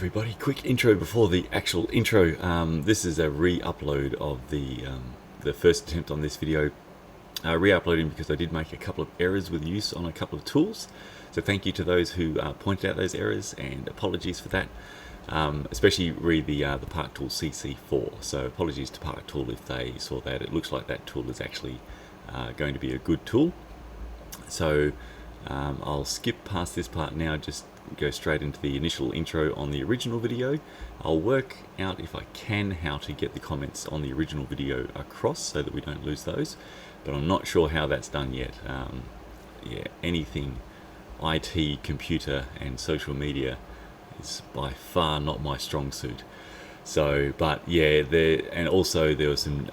everybody, quick intro before the actual intro. This is a re-upload of the first attempt on this video. Re-uploading because I did make a couple of errors with use on a couple of tools. So thank you to those who pointed out those errors, and apologies for that. Especially the Park Tool CC4. So apologies to Park Tool if they saw that. It looks like that tool is actually going to be a good tool. So I'll skip past this part now, just go straight into the initial intro on the original video. I'll work out, if I can, how to get the comments on the original video across so that we don't lose those, but I'm not sure how that's done yet. Yeah, anything IT, computer and social media is by far not my strong suit. So, but yeah, and also there was some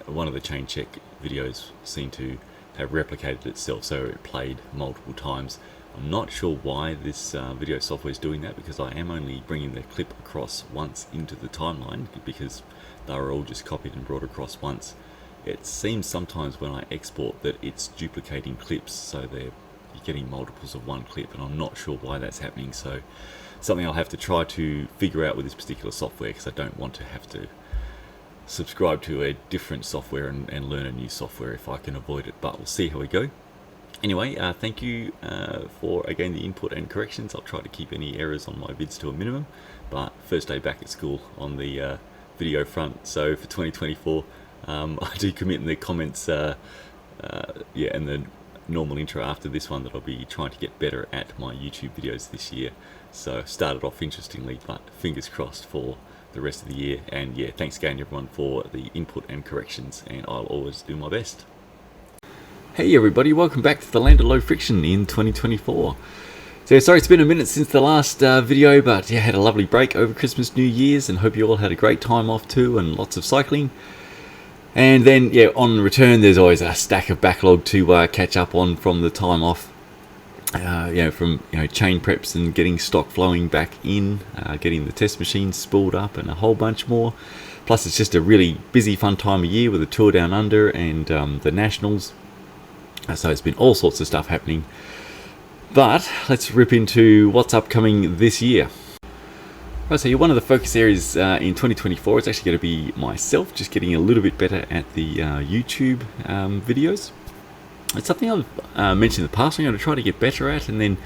one of the chain check videos seemed to have replicated itself, so it played multiple times. I'm not sure why this video software is doing that, because I am only bringing the clip across once into the timeline, because they were all just copied and brought across once. It seems sometimes when I export that it's duplicating clips, so you're getting multiples of one clip, and I'm not sure why that's happening. So something I'll have to try to figure out with this particular software, because I don't want to have to subscribe to a different software and learn a new software if I can avoid it, but we'll see how we go. Anyway, thank you for, again, the input and corrections. I'll try to keep any errors on my vids to a minimum, but first day back at school on the video front. So for 2024, I do commit in the comments, yeah, and the normal intro after this one, that I'll be trying to get better at my YouTube videos this year. So started off interestingly, but fingers crossed for the rest of the year. And yeah, thanks again everyone for the input and corrections, and I'll always do my best. Hey everybody, welcome back to the Land of Low Friction in 2024. So sorry it's been a minute since the last video, but yeah, had a lovely break over Christmas, New Year's, and hope you all had a great time off too, and lots of cycling. And then yeah, on return there's always a stack of backlog to catch up on from the time off. From chain preps and getting stock flowing back in, getting the test machines spooled up, and a whole bunch more. Plus it's just a really busy, fun time of year with the Tour Down Under and the Nationals. So it's been all sorts of stuff happening. But let's rip into what's upcoming this year. Right, so one of the focus areas in 2024 is actually going to be myself, just getting a little bit better at the YouTube videos. It's something I've mentioned in the past I'm going to try to get better at, and then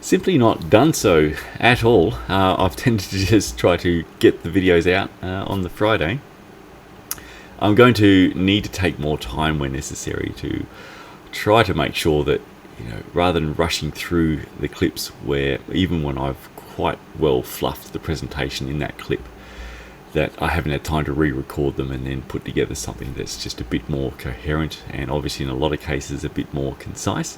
simply not done so at all. I've tended to just try to get the videos out on the Friday. I'm going to need to take more time when necessary to try to make sure that, rather than rushing through the clips, where even when I've quite well fluffed the presentation in that clip, that I haven't had time to re-record them and then put together something that's just a bit more coherent, and obviously in a lot of cases a bit more concise.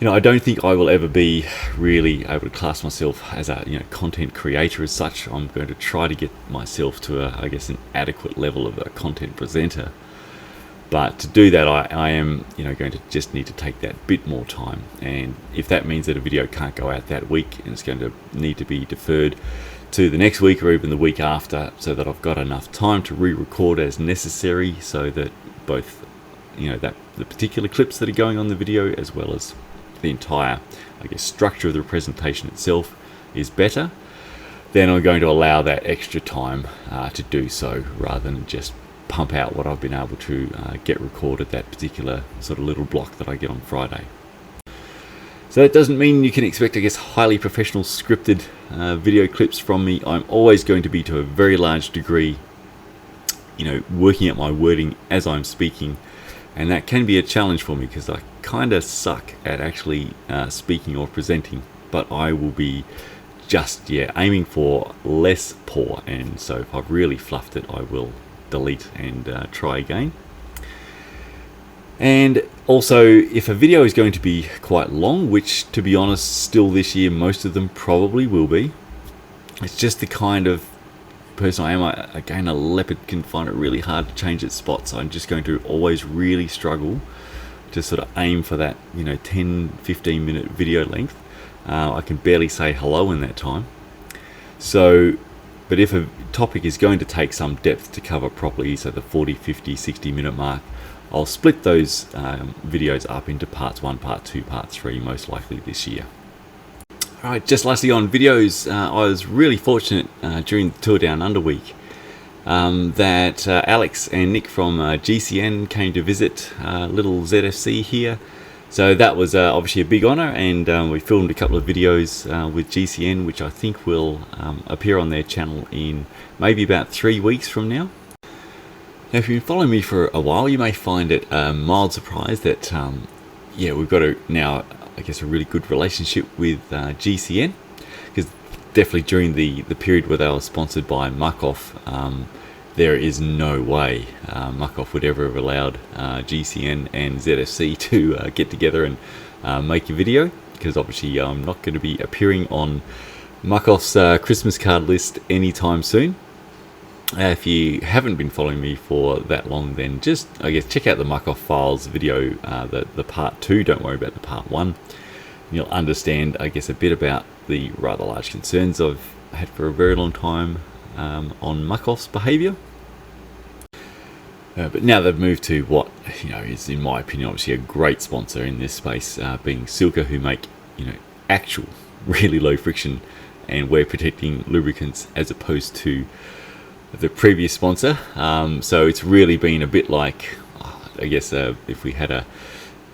I don't think I will ever be really able to class myself as a content creator as such. I'm going to try to get myself to an adequate level of a content presenter. But to do that, I am going to just need to take that bit more time, and if that means that a video can't go out that week and it's going to need to be deferred to the next week or even the week after, so that I've got enough time to re-record as necessary, so that both the particular clips that are going on the video, as well as the entire structure of the presentation itself is better, then I'm going to allow that extra time to do so, rather than just pump out what I've been able to get recorded that particular sort of little block that I get on Friday. So that doesn't mean you can expect, highly professional scripted video clips from me. I'm always going to be, to a very large degree, working at my wording as I'm speaking, and that can be a challenge for me because I kind of suck at actually speaking or presenting. But I will be just aiming for less poor, and so if I've really fluffed it, I will delete and try again. And also, if a video is going to be quite long, which to be honest still this year most of them probably will be, it's just the kind of person I am. Again, a leopard can find it really hard to change its spots. I'm just going to always really struggle to sort of aim for that 10-15 minute video length. I can barely say hello in that time. So but if a topic is going to take some depth to cover properly, so the 40, 50, 60 minute mark, I'll split those videos up into parts 1, part 2, part 3, most likely this year. Alright, just lastly on videos, I was really fortunate during the Tour Down Under week that Alex and Nick from GCN came to visit little ZFC here. So that was obviously a big honour, and we filmed a couple of videos with GCN, which I think will appear on their channel in maybe about 3 weeks from now. Now, if you've been following me for a while, you may find it a mild surprise that yeah, we've got now, I guess, a really good relationship with GCN, because definitely during the period where they were sponsored by Muck-Off, there is no way Muck-Off would ever have allowed GCN and ZFC to get together and make a video, because obviously I'm not going to be appearing on Muck-Off's Christmas card list anytime soon. If you haven't been following me for that long, then just, I guess, check out the Muck-Off Files video, the part 2, don't worry about the part 1. You'll understand, I guess, a bit about the rather large concerns I've had for a very long time on Muck-Off's behaviour. But now they've moved to what, is, in my opinion, obviously a great sponsor in this space, being Silca, who make, actual really low friction and wear protecting lubricants as opposed to the previous sponsor. So it's really been a bit like, I guess, if we had a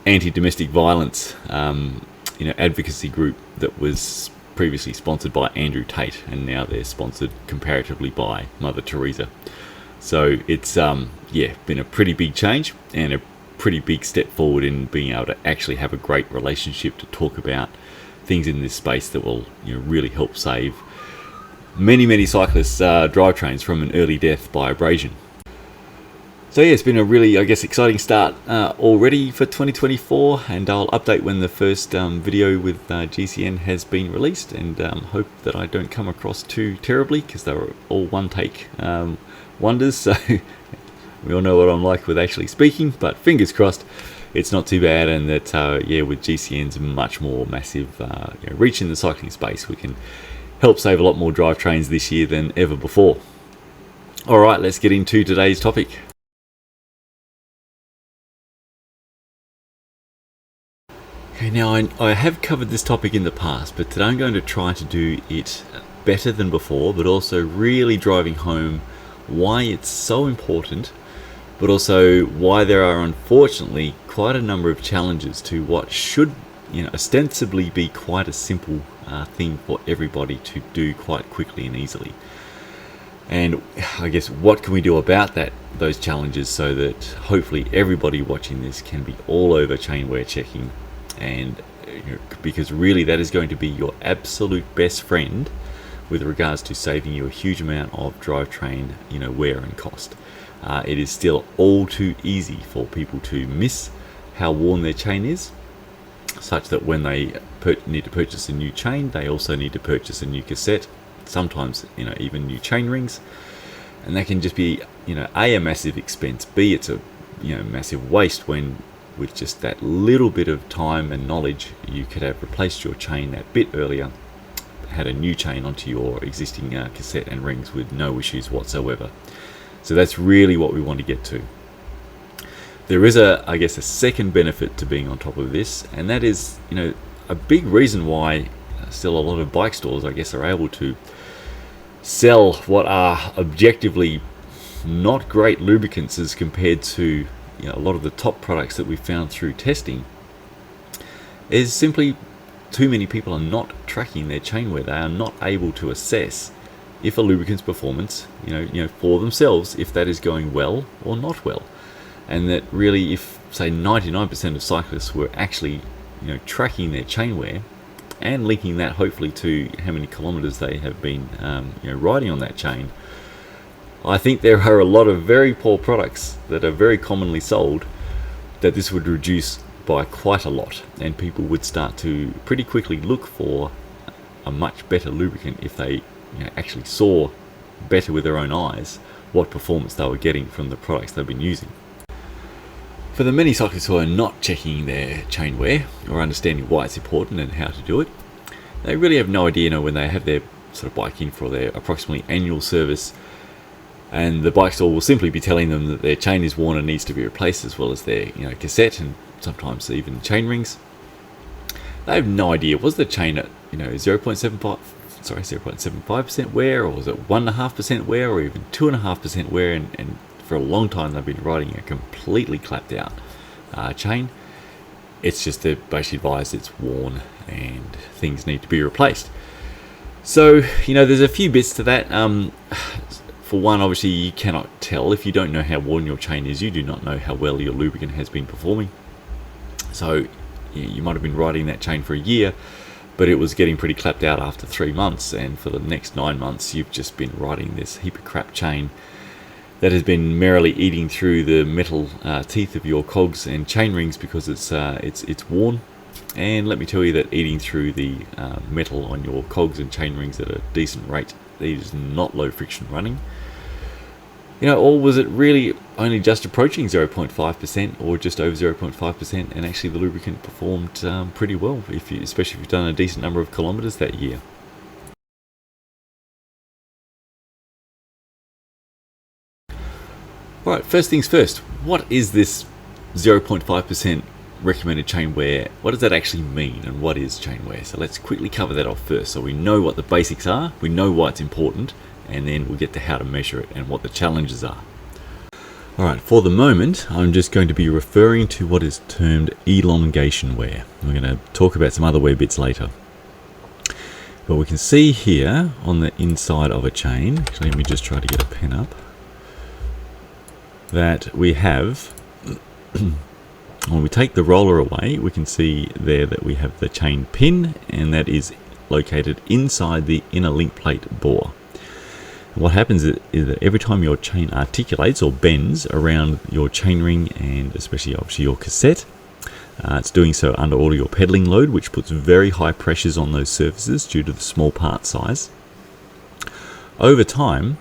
anti-domestic violence advocacy group that was previously sponsored by Andrew Tate, and now they're sponsored comparatively by Mother Teresa. So it's been a pretty big change and a pretty big step forward in being able to actually have a great relationship to talk about things in this space that will really help save many cyclists' drivetrains from an early death by abrasion. So yeah, it's been a really, I guess, exciting start already for 2024, and I'll update when the first video with GCN has been released, and hope that I don't come across too terribly, because they were all one-take wonders, so we all know what I'm like with actually speaking, but fingers crossed it's not too bad, and that with GCN's much more massive reach in the cycling space, we can help save a lot more drivetrains this year than ever before. Alright, let's get into today's topic. Okay, now I have covered this topic in the past, but today I'm going to try to do it better than before, but also really driving home why it's so important, but also why there are unfortunately quite a number of challenges to what should ostensibly be quite a simple thing for everybody to do quite quickly and easily. And I guess, what can we do about those challenges, so that hopefully everybody watching this can be all over chain wear checking, and because really that is going to be your absolute best friend with regards to saving you a huge amount of drivetrain wear and cost. It is still all too easy for people to miss how worn their chain is, such that when they need to purchase a new chain, they also need to purchase a new cassette, sometimes even new chain rings, and that can just be A, a massive expense, B, it's a massive waste, when with just that little bit of time and knowledge you could have replaced your chain that bit earlier, had a new chain onto your existing cassette and rings with no issues whatsoever. So that's really what we want to get to. There is I guess a second benefit to being on top of this, and that is a big reason why still a lot of bike stores, I guess, are able to sell what are objectively not great lubricants as compared to a lot of the top products that we've found through testing, is simply too many people are not tracking their chain wear. They are not able to assess if a lubricant's performance, for themselves, if that is going well or not well. And that really, if say 99% of cyclists were actually tracking their chain wear and linking that hopefully to how many kilometers they have been riding on that chain, I think there are a lot of very poor products that are very commonly sold that this would reduce by quite a lot, and people would start to pretty quickly look for a much better lubricant if they actually saw better with their own eyes what performance they were getting from the products they've been using. For the many cyclists who are not checking their chain wear or understanding why it's important and how to do it, they really have no idea when they have their sort of bike in for their approximately annual service, and the bike store will simply be telling them that their chain is worn and needs to be replaced, as well as their cassette and sometimes even chain rings. They have no idea. Was the chain at 0.75% wear, or was it 1.5% wear, or even 2.5% wear? And for a long time they've been riding a completely clapped out chain. It's just they're basically advised it's worn and things need to be replaced. So there's a few bits to that. For one, obviously you cannot tell if you don't know how worn your chain is. You do not know how well your lubricant has been performing. So you might have been riding that chain for a year, but it was getting pretty clapped out after 3 months, and for the next 9 months you've just been riding this heap of crap chain that has been merrily eating through the metal teeth of your cogs and chain rings because it's worn. And let me tell you that eating through the metal on your cogs and chain rings at a decent rate, it is not low friction running. Or was it really only just approaching 0.5% or just over 0.5%, and actually the lubricant performed pretty well, especially if you've done a decent number of kilometers that year. Alright, first things first, what is this 0.5% recommended chain wear? What does that actually mean, and what is chain wear? So let's quickly cover that off first, so we know what the basics are, we know why it's important, and then we'll get to how to measure it and what the challenges are. Alright, for the moment I'm just going to be referring to what is termed elongation wear. We're going to talk about some other wear bits later. But we can see here on the inside of a chain, actually let me just try to get a pen up, that we have, when we take the roller away, we can see there that we have the chain pin, and that is located inside the inner link plate bore. What happens is that every time your chain articulates or bends around your chainring, and especially obviously your cassette, it's doing so under all of your pedaling load, which puts very high pressures on those surfaces due to the small part size. Over time,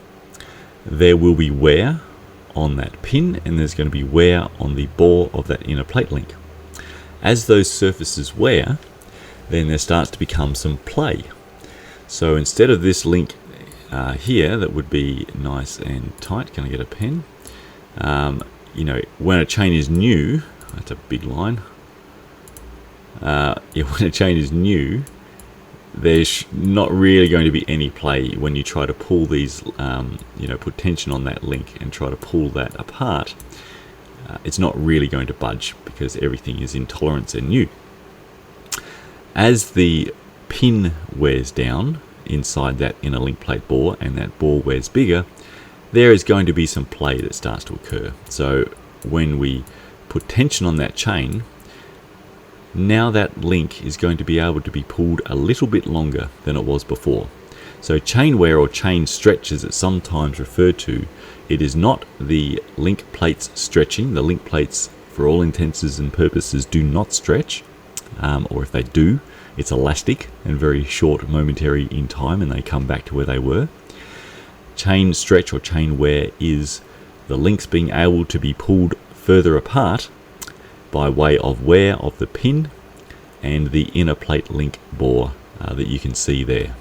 there will be wear on that pin, and there's going to be wear on the bore of that inner plate link. As those surfaces wear, then there starts to become some play. So instead of this link here that would be nice and tight, can I get a pen? When a chain is new, that's a big line. When a chain is new, there's not really going to be any play when you try to pull these, put tension on that link and try to pull that apart. It's not really going to budge because everything is in tolerance and new. As the pin wears down inside that inner link plate bore and that bore wears bigger, there is going to be some play that starts to occur. So when we put tension on that chain, now that link is going to be able to be pulled a little bit longer than it was before. So chain wear, or chain stretch as it's sometimes referred to, it is not the link plates stretching. The link plates, for all intents and purposes, do not stretch, or if they do, it's elastic and very short, momentary in time, and they come back to where they were. Chain stretch or chain wear is the links being able to be pulled further apart by way of wear of the pin and the inner plate link bore that you can see there.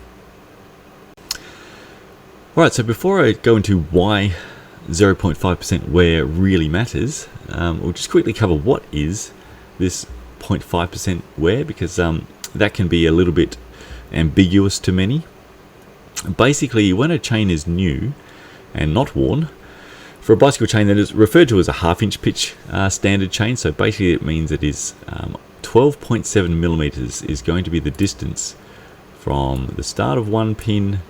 Alright, so before I go into why 0.5% wear really matters, we'll just quickly cover what is this 0.5% wear, because that can be a little bit ambiguous to many. Basically, when a chain is new and not worn, for a bicycle chain that is referred to as a half-inch pitch standard chain, so basically it means it is 12.7 millimeters is going to be the distance from the start of one pin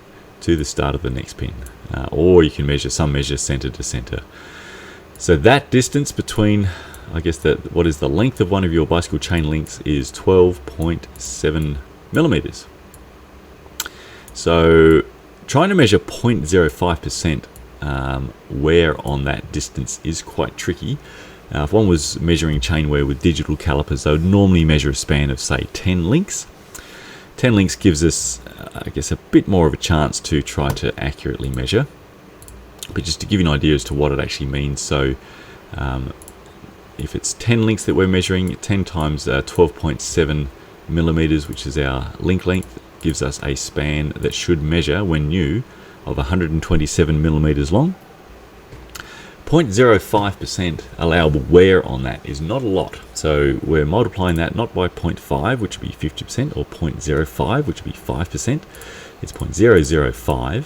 to the start of the next pin, or you can measure center to center. So that distance between, I guess, what is the length of one of your bicycle chain links is 12.7 millimeters. So trying to measure 0.05% wear on that distance is quite tricky. If one was measuring chain wear with digital calipers, they would normally measure a span of, say, 10 links. 10 links gives us, I guess, a bit more of a chance to try to accurately measure. But just to give you an idea as to what it actually means, so if it's 10 links that we're measuring, 10 times 12.7 millimeters, which is our link length, gives us a span that should measure, when new, of 127 millimeters long. 0.05% allowable wear on that is not a lot. So we're multiplying that not by 0.5, which would be 50%, or 0.05, which would be 5%. It's 0.005,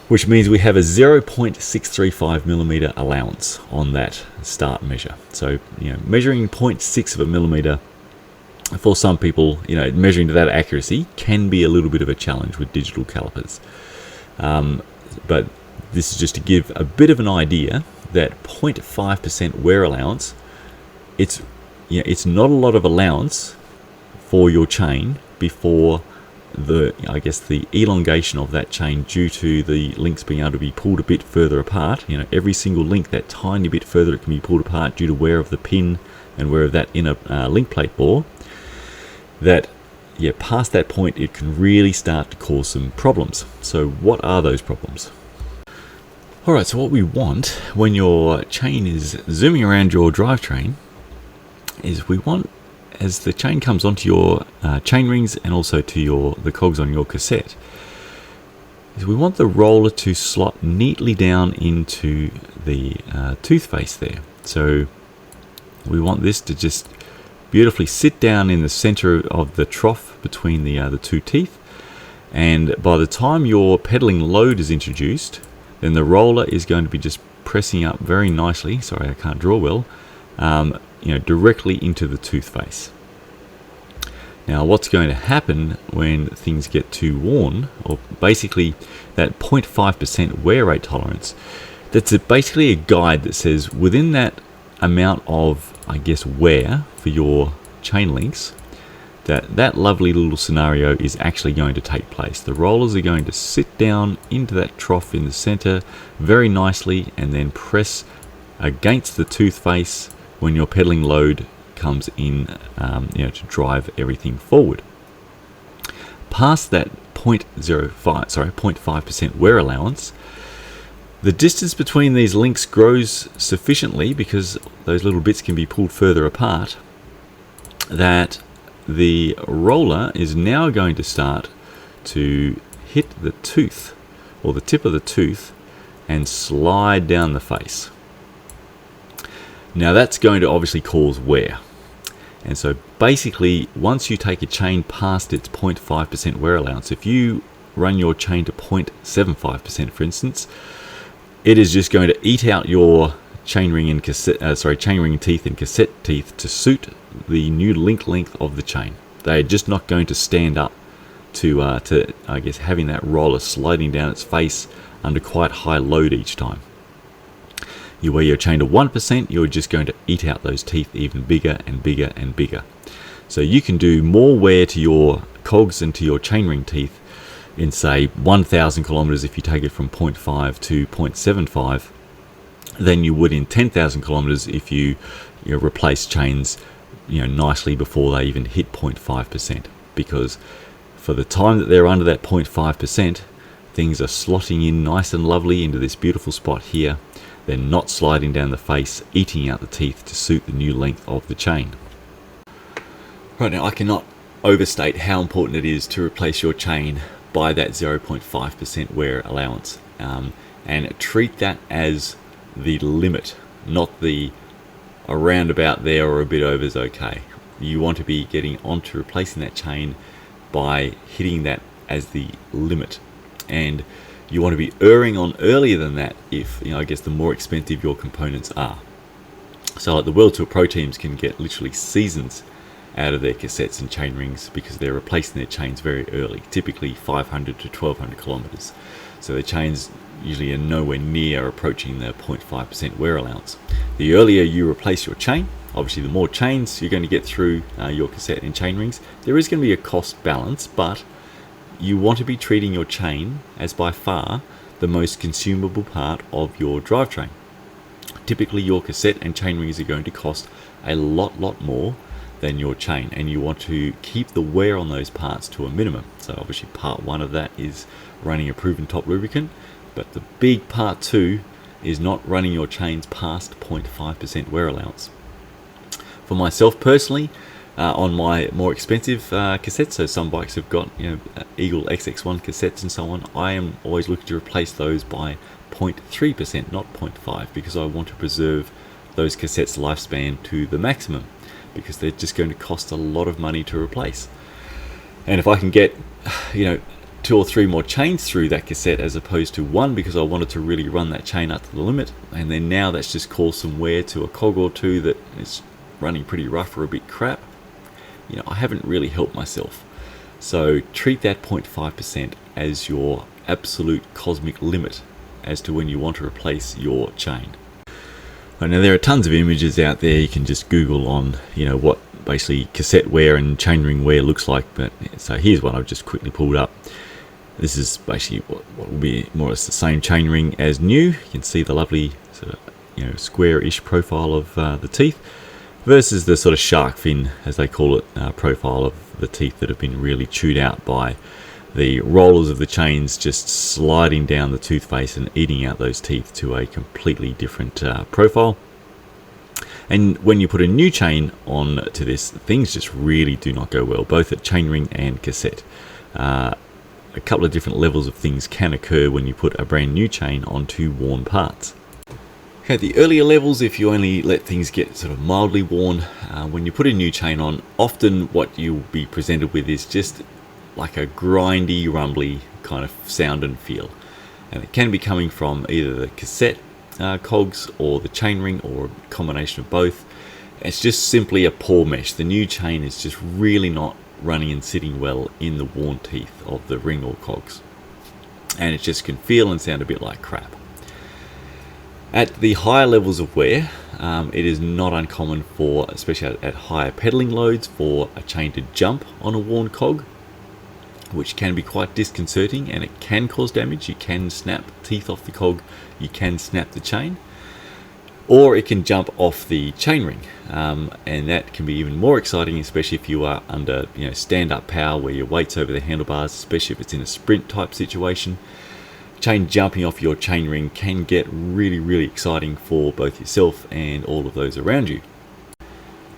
which means we have a 0.635 millimeter allowance on that start measure. So, measuring 0.6 of a millimeter for some people, measuring to that accuracy can be a little bit of a challenge with digital calipers. But this is just to give a bit of an idea that 0.5% wear allowance, it's not a lot of allowance for your chain before the elongation of that chain due to the links being able to be pulled a bit further apart. Every single link, that tiny bit further it can be pulled apart due to wear of the pin and wear of that inner link plate bore. That past that point it can really start to cause some problems. So what are those problems? Alright, so what we want when your chain is zooming around your drivetrain is we want, as the chain comes onto your chain rings and also to the cogs on your cassette, is we want the roller to slot neatly down into the tooth face there. So we want this to just beautifully sit down in the center of the trough between the two teeth, and by the time your pedaling load is introduced, then the roller is going to be just pressing up very nicely, sorry I can't draw well, directly into the tooth face. Now what's going to happen when things get too worn, or basically that 0.5% wear rate tolerance, that's basically a guide that says within that amount of wear for your chain links, that lovely little scenario is actually going to take place. The rollers are going to sit down into that trough in the center very nicely and then press against the tooth face when your pedaling load comes in to drive everything forward. Past that 0.5% wear allowance, the distance between these links grows sufficiently, because those little bits can be pulled further apart, that the roller is now going to start to hit the tooth, or the tip of the tooth, and slide down the face. Now that's going to obviously cause wear. And so basically, once you take a chain past its 0.5% wear allowance, if you run your chain to 0.75%, for instance, it is just going to eat out your chainring teeth and cassette teeth to suit the new link length of the chain. They're just not going to stand up to having that roller sliding down its face under quite high load each time. You wear your chain to 1%, you're just going to eat out those teeth even bigger and bigger and bigger. So you can do more wear to your cogs and to your chainring teeth in, say, 1,000 kilometers if you take it from 0.5 to 0.75 than you would in 10,000 kilometers if you replace chains nicely before they even hit 0.5%, because for the time that they're under that 0.5%, things are slotting in nice and lovely into this beautiful spot here. They're not sliding down the face, eating out the teeth to suit the new length of the chain. Right, now I cannot overstate how important it is to replace your chain by that 0.5% wear allowance, and treat that as the limit, not the around about there or a bit over is okay. You want to be getting onto replacing that chain by hitting that as the limit, and you want to be erring on earlier than that if the more expensive your components are. So like the World Tour Pro teams can get literally seasons out of their cassettes and chain rings because they're replacing their chains very early, typically 500 to 1200 kilometers. So their chains usually are nowhere near approaching the 0.5% wear allowance. The earlier you replace your chain, obviously the more chains you're going to get through your cassette and chain rings. There is going to be a cost balance, but you want to be treating your chain as by far the most consumable part of your drivetrain. Typically your cassette and chain rings are going to cost a lot more than your chain, and you want to keep the wear on those parts to a minimum. So obviously part one of that is running a proven top lubricant, but the big part two is not running your chains past 0.5% wear allowance. For myself personally, on my more expensive cassettes, so some bikes have got Eagle XX1 cassettes and so on, I am always looking to replace those by 0.3%, not 0.5, because I want to preserve those cassettes' lifespan to the maximum, because they're just going to cost a lot of money to replace. And if I can get, 2 or 3 more chains through that cassette as opposed to one, because I wanted to really run that chain up to the limit, and then now that's just caused some wear to a cog or two that is running pretty rough or a bit crap, I haven't really helped myself. So treat that 0.5% as your absolute cosmic limit as to when you want to replace your chain. Now there are tons of images out there. You can just Google on what basically cassette wear and chainring wear looks like. But so here's one I've just quickly pulled up. This is basically what will be more or less the same chainring as new. You can see the lovely sort of square-ish profile of the teeth, versus the sort of shark fin, as they call it, profile of the teeth that have been really chewed out by the rollers of the chains just sliding down the tooth face and eating out those teeth to a completely different profile. And when you put a new chain on to this, things just really do not go well, both at chainring and cassette. A couple of different levels of things can occur when you put a brand new chain onto worn parts. Okay, the earlier levels, if you only let things get sort of mildly worn, when you put a new chain on, often what you'll be presented with is just like a grindy, rumbly kind of sound and feel. And it can be coming from either the cassette cogs or the chainring, or a combination of both. It's just simply a poor mesh. The new chain is just really not running and sitting well in the worn teeth of the ring or cogs. And it just can feel and sound a bit like crap. At the higher levels of wear, it is not uncommon for, especially at higher pedaling loads, for a chain to jump on a worn cog, which can be quite disconcerting, and it can cause damage. You can snap teeth off the cog, you can snap the chain, or it can jump off the chainring, and that can be even more exciting, especially if you are under stand-up power where your weight's over the handlebars, especially if it's in a sprint type situation. Chain jumping off your chainring can get really, really exciting for both yourself and all of those around you.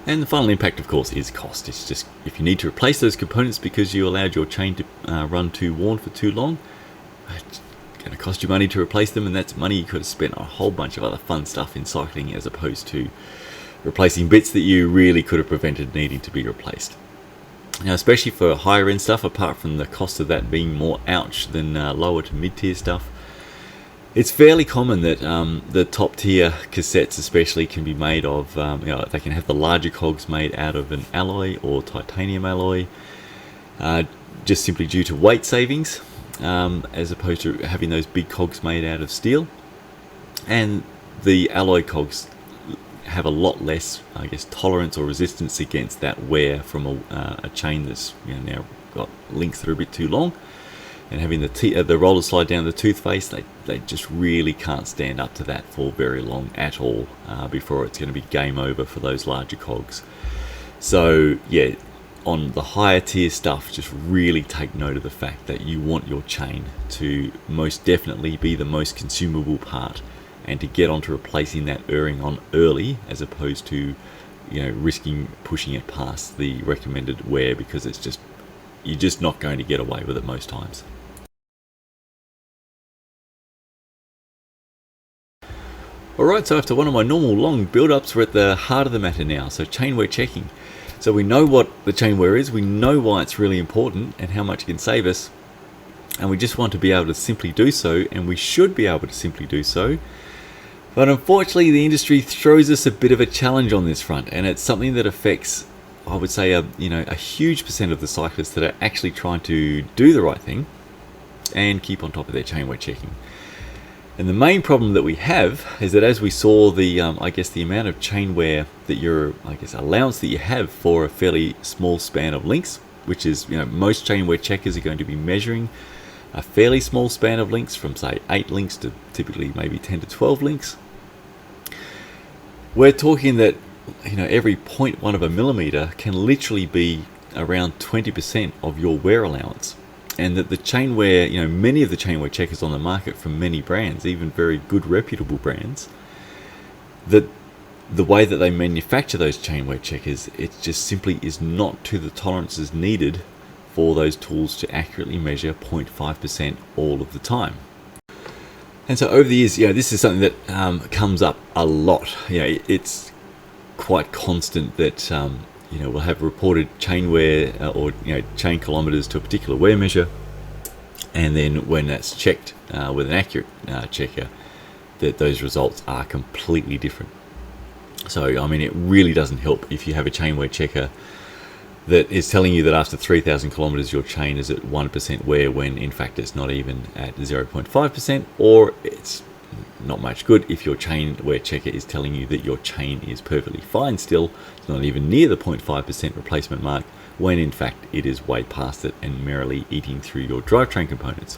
And the final impact, of course, is cost. It's just, if you need to replace those components because you allowed your chain to run too worn for too long, it's going to cost you money to replace them, and that's money you could have spent on a whole bunch of other fun stuff in cycling, as opposed to replacing bits that you really could have prevented needing to be replaced. Now, especially for higher end stuff, apart from the cost of that being more ouch than lower to mid-tier stuff, it's fairly common that the top tier cassettes especially can be made of, they can have the larger cogs made out of an alloy or titanium alloy, just simply due to weight savings, as opposed to having those big cogs made out of steel. And the alloy cogs have a lot less, tolerance or resistance against that wear from a chain that's now got links that are a bit too long. And having the rollers slide down the tooth face, they just really can't stand up to that for very long at all, before it's going to be game over for those larger cogs. So yeah, on the higher tier stuff, just really take note of the fact that you want your chain to most definitely be the most consumable part, and to get onto replacing that erring on early, as opposed to risking pushing it past the recommended wear, because you're just not going to get away with it most times. Alright, so after one of my normal long build-ups, we're at the heart of the matter now, so chain wear checking. So we know what the chain wear is, we know why it's really important and how much it can save us, and we just want to be able to simply do so, and we should be able to simply do so. But unfortunately, the industry throws us a bit of a challenge on this front, and it's something that affects, I would say, a huge percent of the cyclists that are actually trying to do the right thing and keep on top of their chain wear checking. And the main problem that we have is that, as we saw, the amount of chain wear that your allowance that you have for a fairly small span of links, which is most chain wear checkers are going to be measuring a fairly small span of links, from say 8 links to typically maybe 10 to 12 links. We're talking that every 0.1 of a millimeter can literally be around 20% of your wear allowance. And that the chain wear, many of the chain wear checkers on the market from many brands, even very good reputable brands, that the way that they manufacture those chain wear checkers, it just simply is not to the tolerances needed for those tools to accurately measure 0.5% all of the time. And so over the years, this is something that comes up a lot. It's quite constant that we'll have reported chain wear or chain kilometers to a particular wear measure, and then when that's checked with an accurate checker, that those results are completely different. So I mean, it really doesn't help if you have a chain wear checker that is telling you that after 3,000 kilometers your chain is at 1% wear, when in fact it's not even at 0.5%, or it's not much good if your chain wear checker is telling you that your chain is perfectly fine still, it's not even near the 0.5% replacement mark, when in fact it is way past it and merrily eating through your drivetrain components.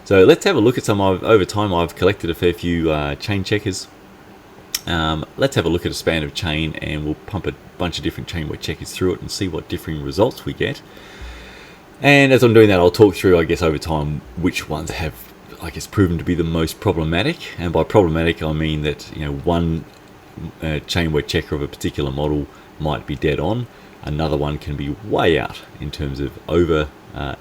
So let's have a look at some. Over time I've collected a fair few chain checkers. Let's have a look at a span of chain, and we'll pump a bunch of different chain wear checkers through it and see what differing results we get. And as I'm doing that, I'll talk through, I guess, over time, which ones have, I guess, proven to be the most problematic. And by problematic, I mean that one chain wear checker of a particular model might be dead on. Another one can be way out in terms of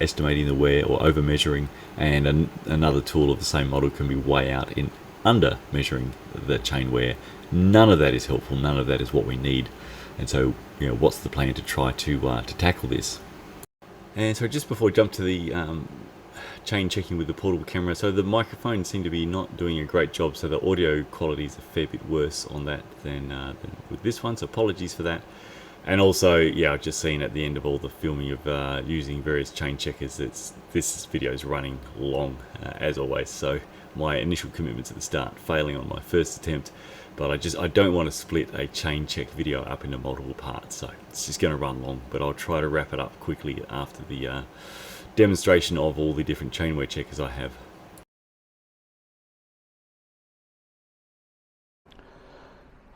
estimating the wear or over measuring, and another tool of the same model can be way out in under measuring the chain wear. None of that is helpful. None of that is what we need. And so, what's the plan to try to tackle this? And so, just before I jump to the chain checking with the portable camera, so the microphones seem to be not doing a great job. So the audio quality is a fair bit worse on that than with this one. So apologies for that. And also, I've just seen at the end of all the filming of using various chain checkers, this video is running long as always. So my initial commitments at the start failing on my first attempt, but I don't want to split a chain check video up into multiple parts, so it's just going to run long. But I'll try to wrap it up quickly after the demonstration of all the different chain wear checkers I have.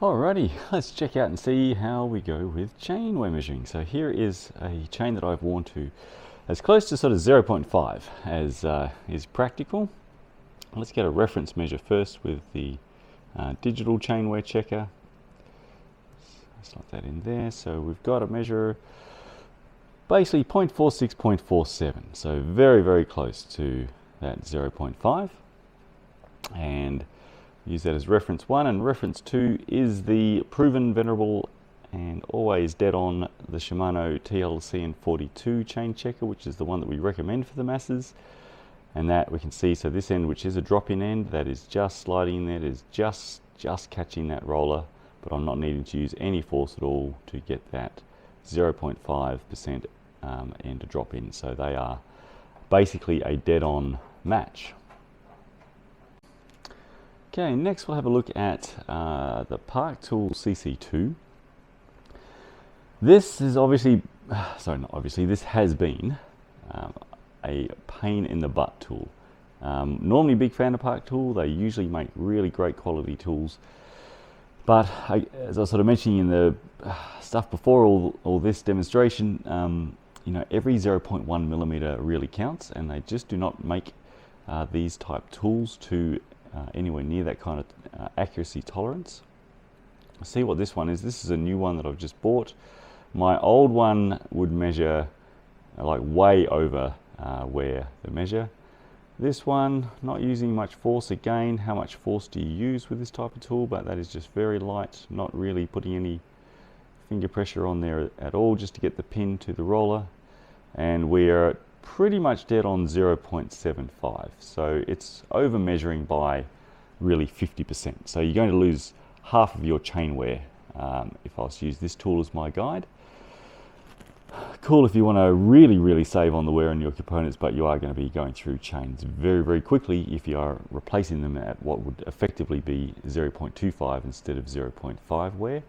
Alrighty, let's check out and see how we go with chain wear measuring. So here is a chain that I've worn to as close to sort of 0.5 as is practical. Let's get a reference measure first with the digital chain wear checker. Slot that in there. So we've got a measure basically 0.46, 0.47. So very, very close to that 0.5. And use that as reference 1, and reference 2 is the proven, venerable, and always dead on the Shimano TLC N42 chain checker, which is the one that we recommend for the masses. And that we can see, so this end, which is a drop-in end, that is just sliding in there, it is just catching that roller, but I'm not needing to use any force at all to get that 0.5% end to drop in. So they are basically a dead-on match. Okay, next we'll have a look at the Park Tool CC2. This is obviously, this has been a pain in the butt tool. Normally a big fan of Park Tool. They usually make really great quality tools. But as I was sort of mentioning in the stuff before all this demonstration, every 0.1 millimeter really counts, and they just do not make these type tools to anywhere near that kind of accuracy tolerance. See what this one is. This is a new one that I've just bought. My old one would measure like way over where the measure. This one, not using much force again. How much force do you use with this type of tool? But that is just very light, not really putting any finger pressure on there at all, just to get the pin to the roller. And we are pretty much dead on 0.75. So it's over measuring by really 50%. So you're going to lose half of your chain wear if I was to use this tool as my guide. Cool if you want to really, really save on the wear on your components, but you are going to be going through chains very, very quickly if you are replacing them at what would effectively be 0.25 instead of 0.5 wear.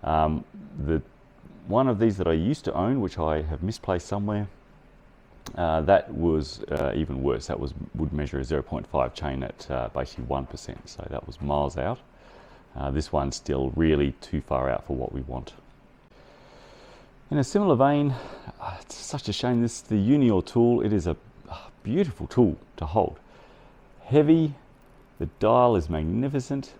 The one of these that I used to own, which I have misplaced somewhere, that was even worse. That would measure a 0.5 chain at basically 1%, so that was miles out. This one's still really too far out for what we want. In a similar vein, it's such a shame, the Unior tool, it is a beautiful tool to hold. Heavy, the dial is magnificent.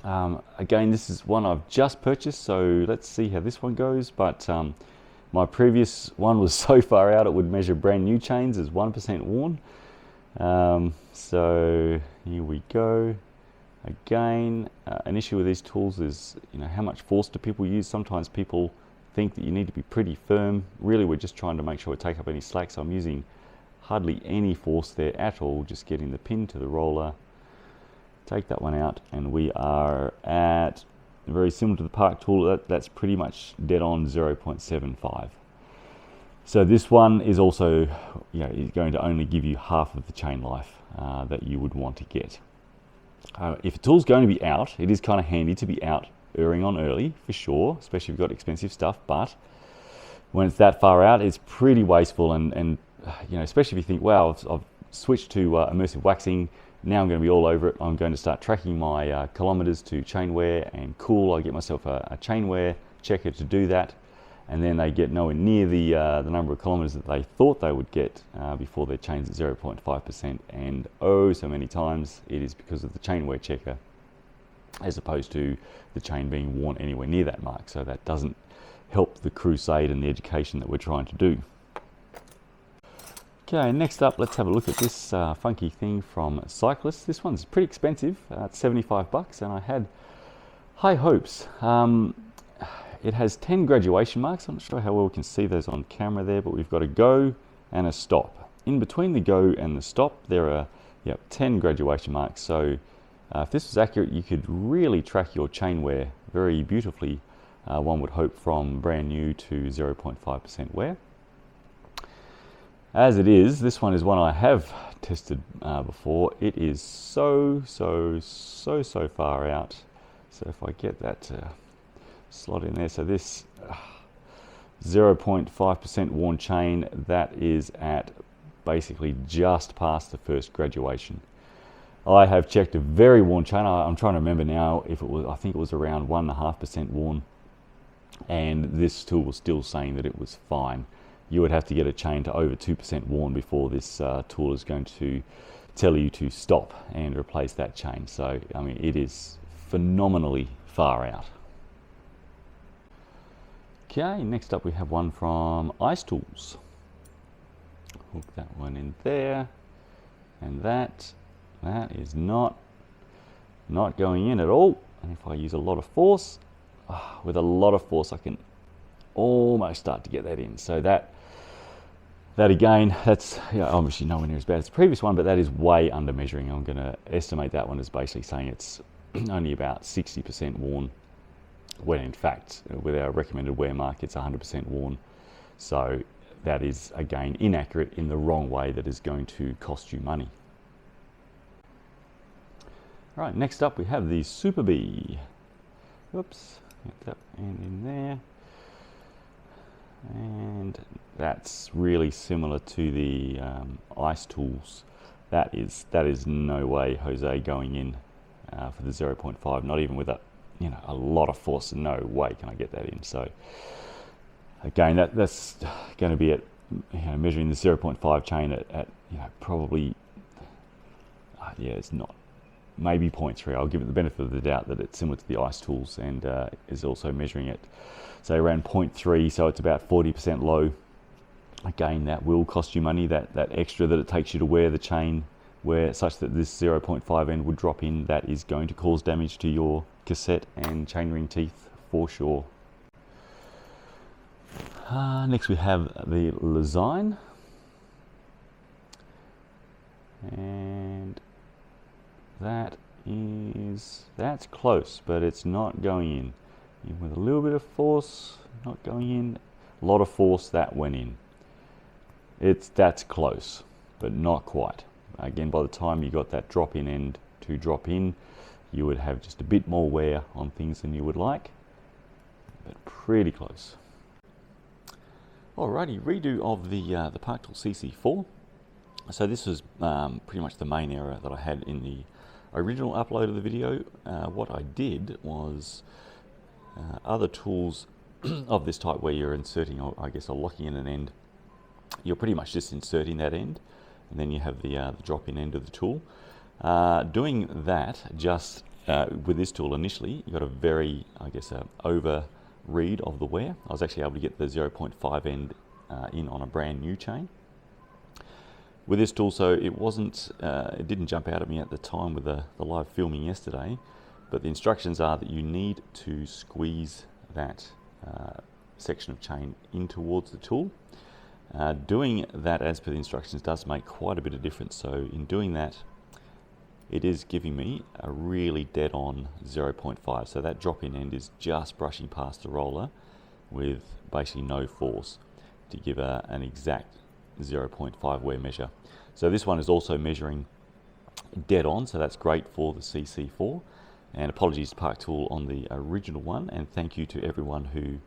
Again, this is one I've just purchased, so let's see how this one goes. But my previous one was so far out it would measure brand new chains as 1% worn. So here we go. Again, an issue with these tools is, how much force do people use? Sometimes people think that you need to be pretty firm. Really, we're just trying to make sure we take up any slack. So I'm using hardly any force there at all, just getting the pin to the roller. Take that one out, and we are at, very similar to the park tool, that's pretty much dead on 0.75. So this one is also, is going to only give you half of the chain life that you would want to get. If a tool's going to be out, it is kind of handy to be out erring on early, for sure, especially if you've got expensive stuff, but when it's that far out, it's pretty wasteful, and especially if you think, wow, I've switched to immersive waxing, now I'm going to be all over it, I'm going to start tracking my kilometers to chain wear, and cool, I get myself a chain wear checker to do that, and then they get nowhere near the number of kilometers that they thought they would get before their chain's at 0.5%, and oh so many times it is because of the chain wear checker as opposed to the chain being worn anywhere near that mark. So that doesn't help the crusade and the education that we're trying to do. Okay, next up, let's have a look at this funky thing from Cyclists. This one's pretty expensive, it's 75 bucks, and I had high hopes. It has 10 graduation marks. I'm not sure how well we can see those on camera there, but we've got a go and a stop. In between the go and the stop, there are 10 graduation marks. So if this was accurate, you could really track your chain wear very beautifully, one would hope, from brand new to 0.5% wear. As it is, this one is one I have tested before. It is so far out. So if I get that to slot in there, so this 0.5% worn chain, that is at basically just past the first graduation. I have checked a very worn chain. I'm trying to remember now if it was, I think it was around 1.5% worn, and this tool was still saying that it was fine. You would have to get a chain to over 2% worn before this tool is going to tell you to stop and replace that chain. So, I mean, it is phenomenally far out. Okay, next up we have one from Ice Tools. Hook that one in there, and that is not going in at all. And if I use a lot of force, with a lot of force, I can almost start to get that in. So that again, that's obviously nowhere near as bad as the previous one, but that is way under measuring. I'm going to estimate that one as basically saying it's only about 60% worn, when in fact, with our recommended wear mark, it's 100% worn. So that is, again, inaccurate in the wrong way that is going to cost you money. All right, next up we have the Super Bee. Oops, get that end in there. And that's really similar to the Ice Tools. That is no way, Jose, going in for the 0.5. Not even with a lot of force. No way can I get that in. So again, that's going to be at measuring the 0.5 chain at probably it's not, maybe 0.3. I'll give it the benefit of the doubt that it's similar to the Ice Tools, and is also measuring it, say, around 0.3, so it's about 40% low. Again, that will cost you money, that extra that it takes you to wear the chain, where such that this 0.5 end would drop in, that is going to cause damage to your cassette and chainring teeth for sure. Next we have the Lesign, and that's close, but it's not going in. With a little bit of force, not going in. A lot of force, that went in. That's close, but not quite. Again, by the time you got that drop-in end to drop in, you would have just a bit more wear on things than you would like, but pretty close. Alrighty, redo of the Park Tool CC4. So this was pretty much the main error that I had in the original upload of the video. What I did was other tools of this type where you're inserting, or I guess, or locking in an end, you're pretty much just inserting that end, and then you have the drop-in end of the tool. Doing that just with this tool initially, you got a very, I guess, over read of the wear. I was actually able to get the 0.5 end in on a brand new chain. With this tool, so it didn't jump out at me at the time with the live filming yesterday, but the instructions are that you need to squeeze that section of chain in towards the tool. Doing that as per the instructions does make quite a bit of difference. So in doing that, it is giving me a really dead on 0.5. So that drop in end is just brushing past the roller with basically no force to give an exact 0.5 wear measure. So this one is also measuring dead on, so that's great for the CC4. And apologies to Park Tool on the original one, and thank you to everyone who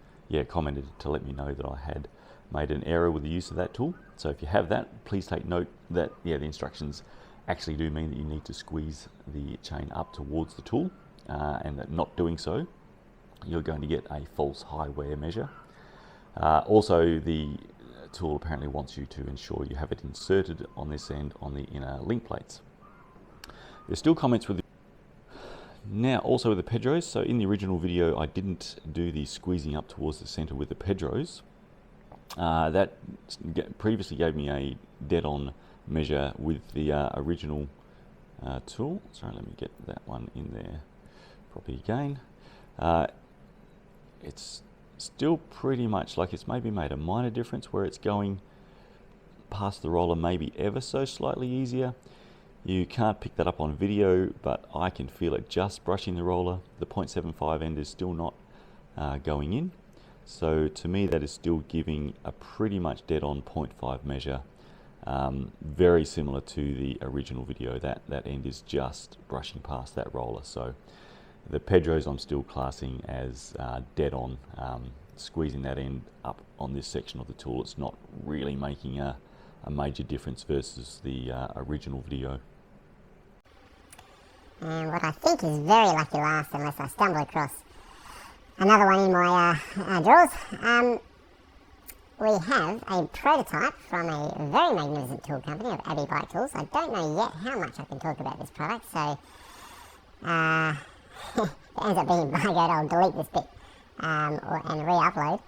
commented to let me know that I had made an error with the use of that tool. So if you have that, please take note that the instructions actually do mean that you need to squeeze the chain up towards the tool, and that not doing so, you're going to get a false high wear measure. Also, the tool apparently wants you to ensure you have it inserted on this end on the inner link plates. There's still comments with now also with the pedros. So in the original video I didn't do the squeezing up towards the center with the pedros. That previously gave me a dead on measure with the original tool. Sorry, let me get that one in there properly again. It's still pretty much like it's maybe made a minor difference where it's going past the roller maybe ever so slightly easier. You can't pick that up on video, but I can feel it just brushing the roller. The 0.75 end is still not going in. So to me that is still giving a pretty much dead on 0.5 measure. Very similar to the original video. That end is just brushing past that roller. So the pedros I'm still classing as dead on. Squeezing that end up on this section of the tool, it's not really making a major difference versus the original video. And what I think is very lucky last, unless I stumble across another one in my drawers, we have a prototype from a very magnificent tool company of Abbey Bike Tools. I don't know yet how much I can talk about this product, so if it ends up being by God, I'll delete this bit and re-upload.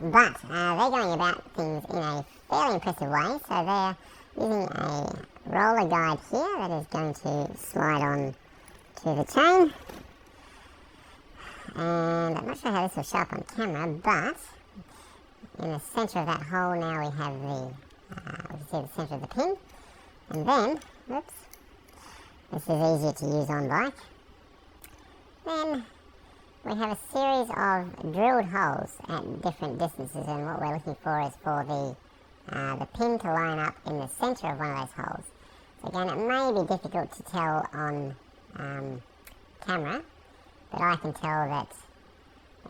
But they're going about things in a fairly impressive way. So they're using a roller guide here that is going to slide on to the chain. And I'm not sure how this will show up on camera, but in the centre of that hole now we have the, we can see the centre of the pin. And then, whoops, this is easier to use on bike. Then we have a series of drilled holes at different distances, and what we're looking for is for the pin to line up in the centre of one of those holes. So again, it may be difficult to tell on camera, but I can tell that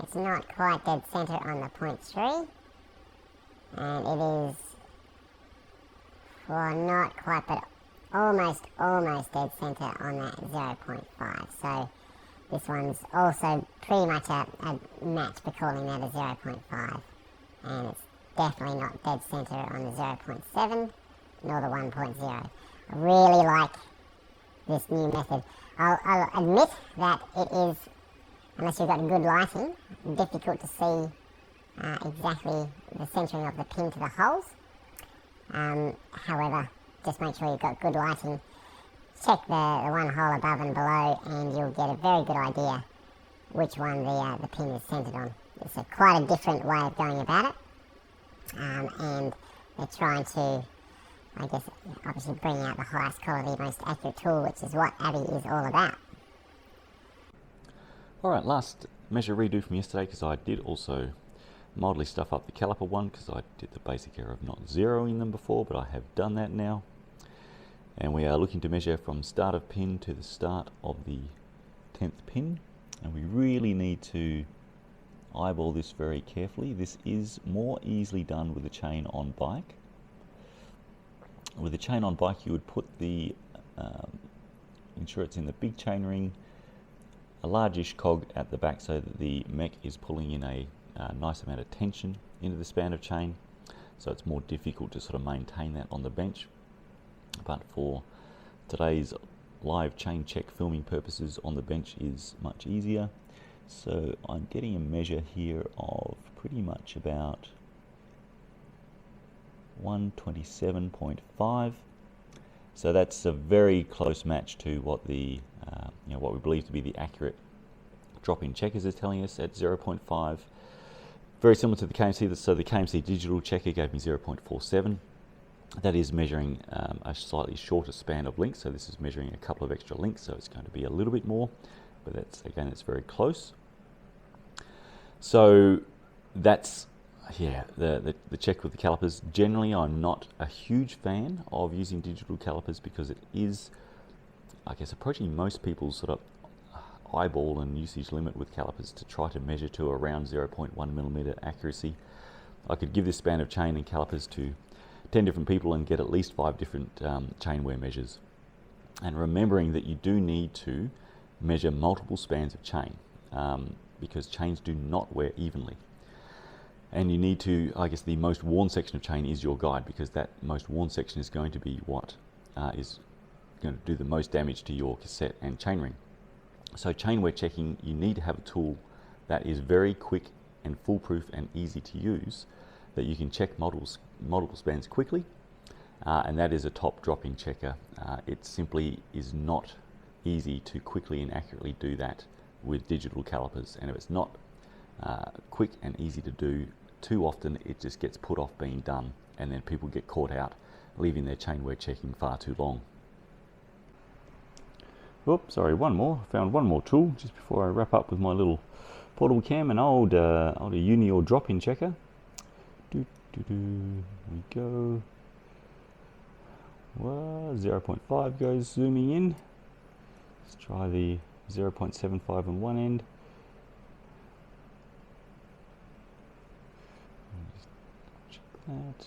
it's not quite dead centre on the 0.3, and it is, well, not quite, but almost dead centre on that 0.5. So this one's also pretty much a match for calling that a 0.5, and it's definitely not dead centre on the 0.7 nor the 1.0. I really like this new method. I'll admit that it is, unless you've got good lighting, difficult to see exactly the centering of the pin to the holes. However, just make sure you've got good lighting. Check the one hole above and below, and you'll get a very good idea which one the pin is centered on. It's quite a different way of going about it, and they're trying to, I guess, obviously bring out the highest quality, most accurate tool, which is what Abbey is all about. Alright, last measure redo from yesterday, because I did also mildly stuff up the caliper one, because I did the basic error of not zeroing them before, but I have done that now. And we are looking to measure from start of pin to the start of the 10th pin, and we really need to eyeball this very carefully. This is more easily done with a chain on bike. With a chain on bike, you would put the ensure it's in the big chain ring, a largish cog at the back so that the mech is pulling in a nice amount of tension into the span of chain, so it's more difficult to sort of maintain that on the bench. But for today's live chain check filming purposes, on the bench is much easier. So I'm getting a measure here of pretty much about 127.5. So that's a very close match to what the what we believe to be the accurate drop-in checkers is telling us at 0.5. Very similar to the KMC. So the KMC digital checker gave me 0.47. That is measuring a slightly shorter span of links. So this is measuring a couple of extra links. So it's going to be a little bit more, but that's, again, it's very close. So that's, yeah, the check with the calipers. Generally, I'm not a huge fan of using digital calipers because it is, I guess, approaching most people's sort of eyeball and usage limit with calipers to try to measure to around 0.1 millimeter accuracy. I could give this span of chain and calipers to 10 different people and get at least 5 different chain wear measures. And remembering that you do need to measure multiple spans of chain because chains do not wear evenly. And you need to, I guess the most worn section of chain is your guide, because that most worn section is going to be what is going to do the most damage to your cassette and chainring. So chain wear checking, you need to have a tool that is very quick and foolproof and easy to use, that you can check multiple spans quickly, and that is a top drop-in checker. It simply is not easy to quickly and accurately do that with digital calipers, and if it's not quick and easy to do, too often it just gets put off being done, and then people get caught out leaving their chain wear checking far too long. Oops, sorry, one more. I found one more tool just before I wrap up with my little portable cam, an old uni or drop-in checker. Here we go. Well, 0.5 goes zooming in. Let's try the 0.75 on one end. Check that.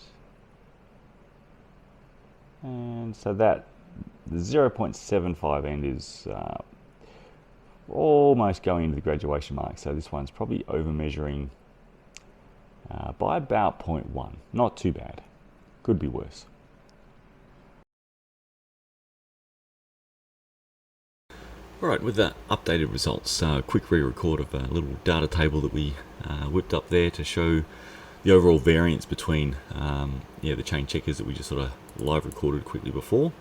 And so that the 0.75 end is almost going into the graduation mark. So this one's probably over measuring by about 0.1. Not too bad. Could be worse. Alright, with the updated results, quick re-record of a little data table that we whipped up there to show the overall variance between the chain checkers that we just sort of live recorded quickly before.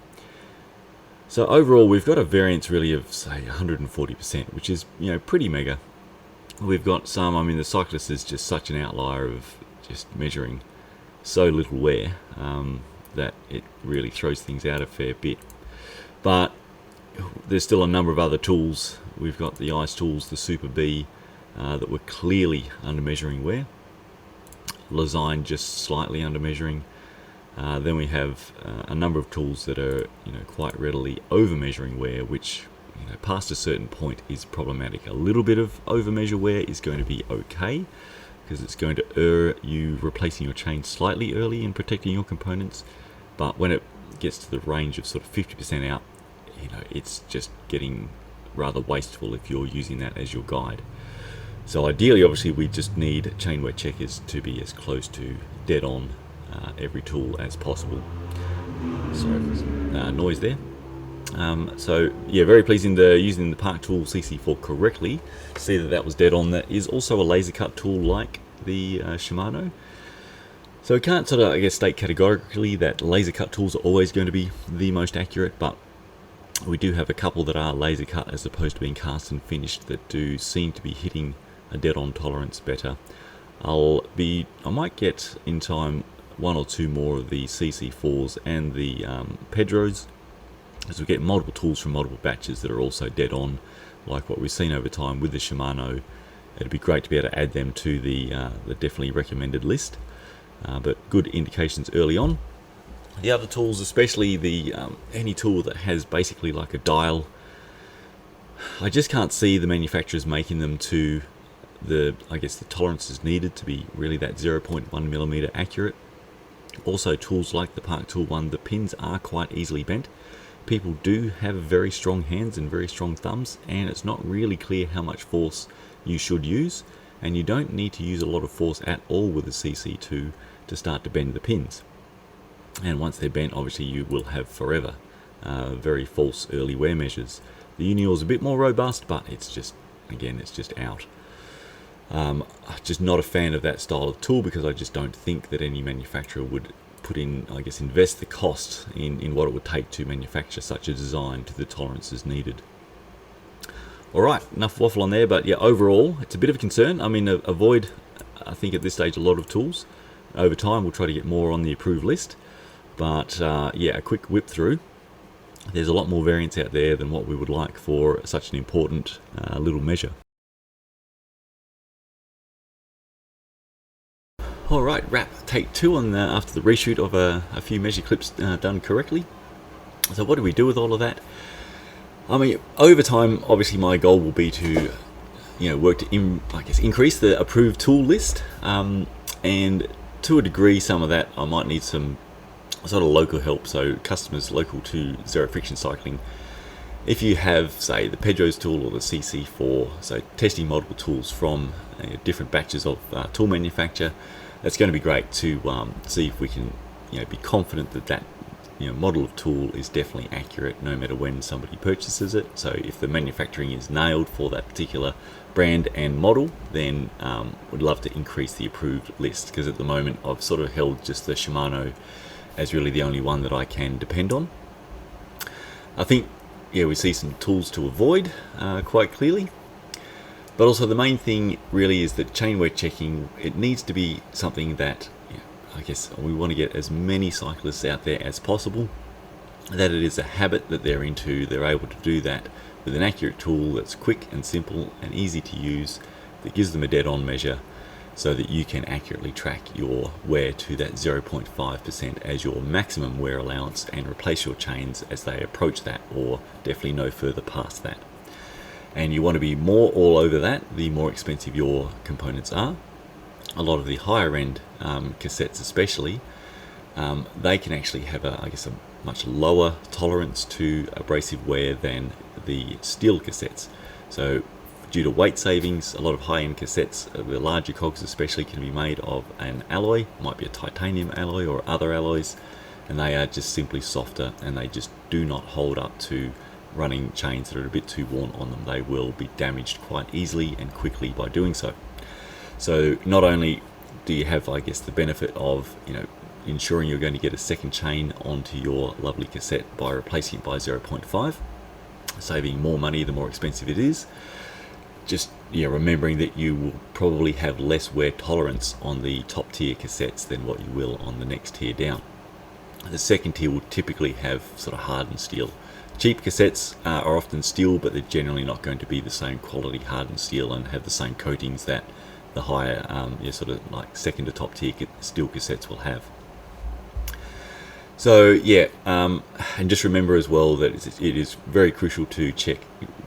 So overall, we've got a variance really of, say, 140%, which is, pretty mega. We've got some, I mean, the cyclist is just such an outlier of just measuring so little wear that it really throws things out a fair bit. But there's still a number of other tools. We've got the ice tools, the Super B, that were clearly under measuring wear. Lesign just slightly under measuring. Then we have a number of tools that are, quite readily over measuring wear, which, past a certain point is problematic. A little bit of over measure wear is going to be okay, because it's going to err you replacing your chain slightly early and protecting your components. But when it gets to the range of sort of 50% out, it's just getting rather wasteful if you're using that as your guide. So ideally, obviously, we just need chain wear checkers to be as close to dead on every tool as possible. Sorry for some noise there. So yeah, very pleasing using the Park Tool CC4 correctly. See that was dead on. That is also a laser cut tool like the Shimano. So we can't sort of, I guess, state categorically that laser cut tools are always going to be the most accurate, but we do have a couple that are laser cut as opposed to being cast and finished that do seem to be hitting a dead on tolerance better. I might get in time one or two more of the CC4s and the Pedros, as we get multiple tools from multiple batches that are also dead on, like what we've seen over time with the Shimano. It'd be great to be able to add them to the definitely recommended list, but good indications early on. The other tools, especially the any tool that has basically like a dial, I just can't see the manufacturers making them to the tolerances needed to be really that 0.1 millimeter accurate. Also, tools like the Park Tool one, the pins are quite easily bent. People do have very strong hands and very strong thumbs, and it's not really clear how much force you should use, and you don't need to use a lot of force at all with the CC2 to start to bend the pins. And once they're bent, obviously you will have forever very false early wear measures. The Unior is a bit more robust, but it's just, again, it's just out. Just not a fan of that style of tool, because I just don't think that any manufacturer would put in, I guess, invest the cost in what it would take to manufacture such a design to the tolerances needed. Alright, enough waffle on there, but yeah, overall, it's a bit of a concern. I mean, avoid, I think at this stage, a lot of tools. Over time, we'll try to get more on the approved list, but yeah, a quick whip through. There's a lot more variance out there than what we would like for such an important little measure. Alright, wrap take 2 on after the reshoot of a few measure clips done correctly. So what do we do with all of that? I mean, over time, obviously my goal will be to, work to increase the approved tool list, and to a degree, some of that I might need some sort of local help. So customers local to zero friction cycling, if you have, say, the Pedro's tool or the CC4, so testing multiple tools from different batches of tool manufacture, that's going to be great to see if we can, be confident that that model of tool is definitely accurate no matter when somebody purchases it. So if the manufacturing is nailed for that particular brand and model, then would love to increase the approved list, because at the moment I've sort of held just the Shimano as really the only one that I can depend on. I think we see some tools to avoid quite clearly, but also the main thing really is that chain wear checking, it needs to be something that I guess we want to get as many cyclists out there as possible, that it is a habit that they're into. They're able to do that with an accurate tool that's quick and simple and easy to use, that gives them a dead-on measure, so that you can accurately track your wear to that 0.5% as your maximum wear allowance, and replace your chains as they approach that, or definitely no further past that. And you want to be more all over that, the more expensive your components are. A lot of the higher end cassettes especially, they can actually have a much lower tolerance to abrasive wear than the steel cassettes. So due to weight savings, a lot of high-end cassettes, the larger cogs especially, can be made of an alloy, might be a titanium alloy or other alloys, and they are just simply softer, and they just do not hold up to running chains that are a bit too worn on them. They will be damaged quite easily and quickly by doing so. So not only do you have, the benefit of, ensuring you're going to get a second chain onto your lovely cassette by replacing it by 0.5, saving more money the more expensive it is. Just remembering that you will probably have less wear tolerance on the top tier cassettes than what you will on the next tier down. The second tier will typically have sort of hardened steel. Cheap cassettes are often steel, but they're generally not going to be the same quality hardened steel and have the same coatings that the higher, second to top tier steel cassettes will have. So and just remember as well that it is very crucial to check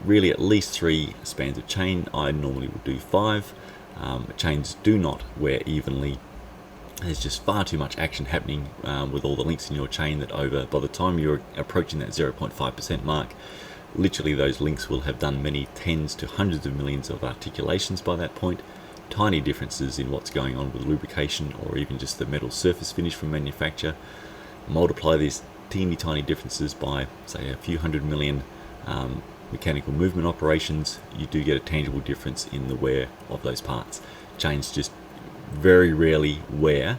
really at least 3 spans of chain. I normally would do 5. Chains do not wear evenly. There's just far too much action happening with all the links in your chain that by the time you're approaching that 0.5% mark, literally those links will have done many tens to hundreds of millions of articulations by that point. Tiny differences in what's going on with lubrication, or even just the metal surface finish from manufacture. Multiply these teeny tiny differences by, say, a few hundred million mechanical movement operations, you do get a tangible difference in the wear of those parts. Chains just very rarely wear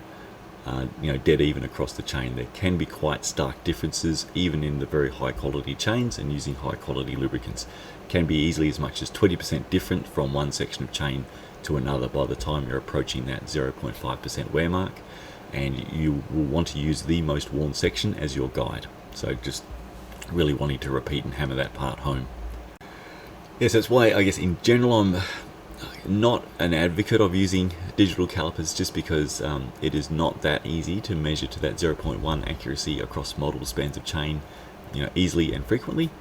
dead even across the chain. There can be quite stark differences even in the very high quality chains, and using high quality lubricants can be easily as much as 20% different from one section of chain to another by the time you're approaching that 0.5% wear mark, and you will want to use the most worn section as your guide. So just really wanting to repeat and hammer that part home. Yes, that's why in general I'm not an advocate of using digital calipers, just because it is not that easy to measure to that 0.1 accuracy across multiple spans of chain easily and frequently.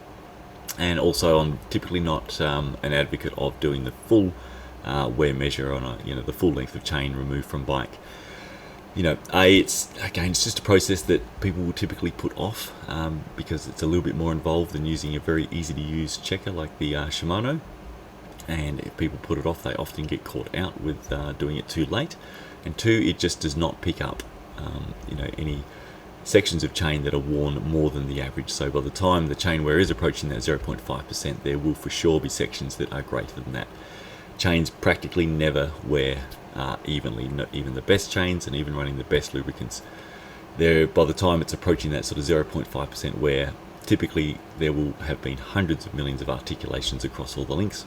And also I'm typically not an advocate of doing the full wear measure on the full length of chain removed from bike. It's just a process that people will typically put off because it's a little bit more involved than using a very easy to use checker like the Shimano. And if people put it off, they often get caught out with doing it too late. And 2, it just does not pick up any sections of chain that are worn more than the average. So by the time the chain wear is approaching that 0.5%, there will for sure be sections that are greater than that. Chains practically never wear evenly. Even the best chains, and even running the best lubricants, by the time it's approaching that sort of 0.5% wear, typically there will have been hundreds of millions of articulations across all the links.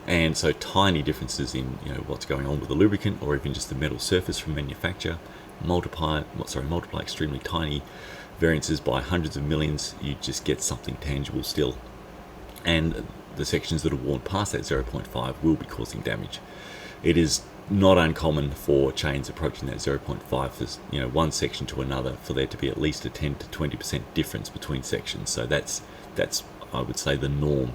And so tiny differences in what's going on with the lubricant, or even just the metal surface from manufacture, multiply extremely tiny variances by hundreds of millions, you just get something tangible still. And the sections that are worn past that 0.5 will be causing damage. It is not uncommon for chains approaching that 0.5 for one section to another for there to be at least a 10 to 20% difference between sections. So that's I would say the norm.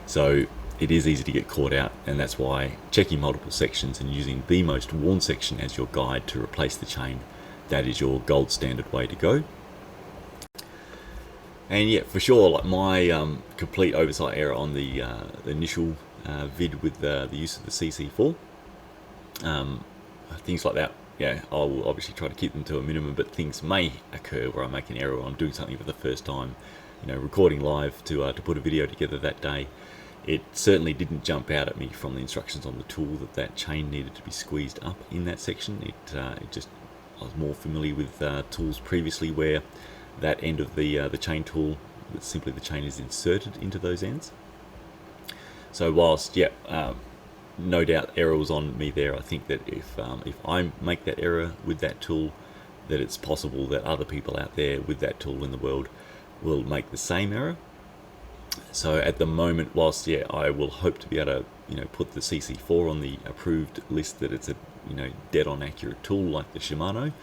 So it is easy to get caught out, and that's why checking multiple sections and using the most worn section as your guide to replace the chain, that is your gold standard way to go. And yeah, for sure, like my complete oversight error on the initial vid with the use of the CC4, things like that, yeah, I will obviously try to keep them to a minimum, but things may occur where I make an error or I'm doing something for the first time, recording live to put a video together that day. It certainly didn't jump out at me from the instructions on the tool that chain needed to be squeezed up in that section. I was more familiar with tools previously where that end of the chain tool, simply the chain is inserted into those ends. So whilst, no doubt error was on me there, I think that if I make that error with that tool, that it's possible that other people out there with that tool in the world will make the same error. So at the moment, whilst I will hope to be able to put the CC4 on the approved list that it's a dead on accurate tool like the Shimano,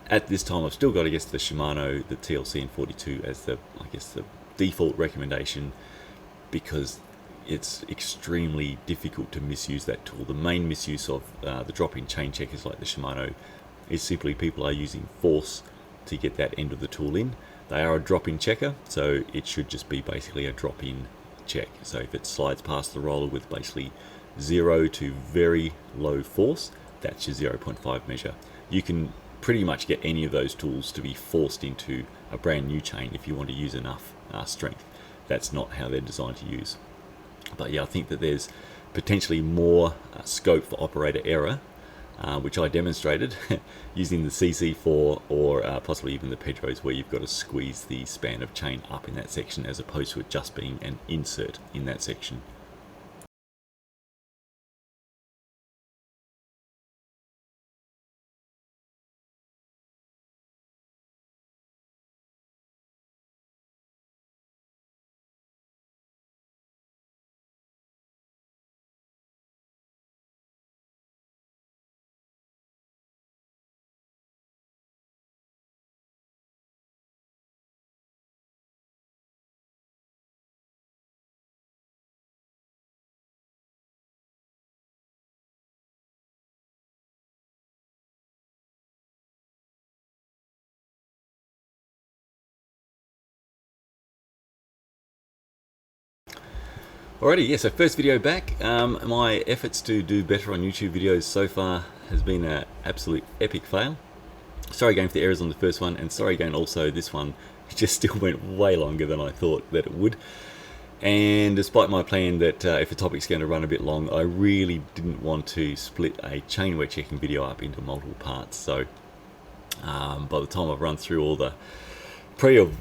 at this time I've still got the Shimano, the TLC and 42 as the default recommendation, because it's extremely difficult to misuse that tool. The main misuse of the drop-in chain checkers like the Shimano is simply people are using force to get that end of the tool in. They are a drop-in checker, so it should just be basically a drop-in check. So if it slides past the roller with basically 0 to very low force, that's your 0.5 measure. You can pretty much get any of those tools to be forced into a brand new chain if you want to use enough strength. That's not how they're designed to use. But yeah, I think that there's potentially more scope for operator error, which I demonstrated using the CC4 or possibly even the Pedros, where you've got to squeeze the span of chain up in that section as opposed to it just being an insert in that section. Alrighty, yeah, so first video back. My efforts to do better on YouTube videos so far has been an absolute epic fail. Sorry again for the errors on the first one, and sorry again also this one just still went way longer than I thought that it would. And despite my plan that if a topic's going to run a bit long, I really didn't want to split a chain wear checking video up into multiple parts. So by the time I've run through all the pre of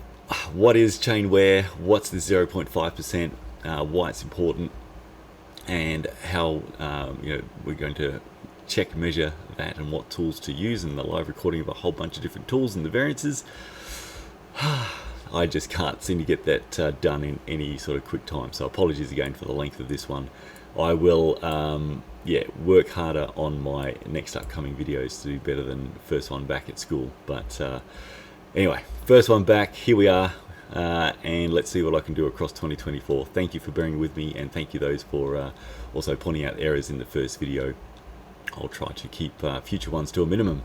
what is chain wear, what's the 0.5%, why it's important, and how we're going to check, measure that, and what tools to use, and the live recording of a whole bunch of different tools and the variances, I just can't seem to get that done in any sort of quick time. So apologies again for the length of this one. I will work harder on my next upcoming videos to do better than the first one back at school. But anyway, first one back, here we are. And let's see what I can do across 2024. Thank you for bearing with me, and thank you those for also pointing out errors in the first video. I'll try to keep future ones to a minimum.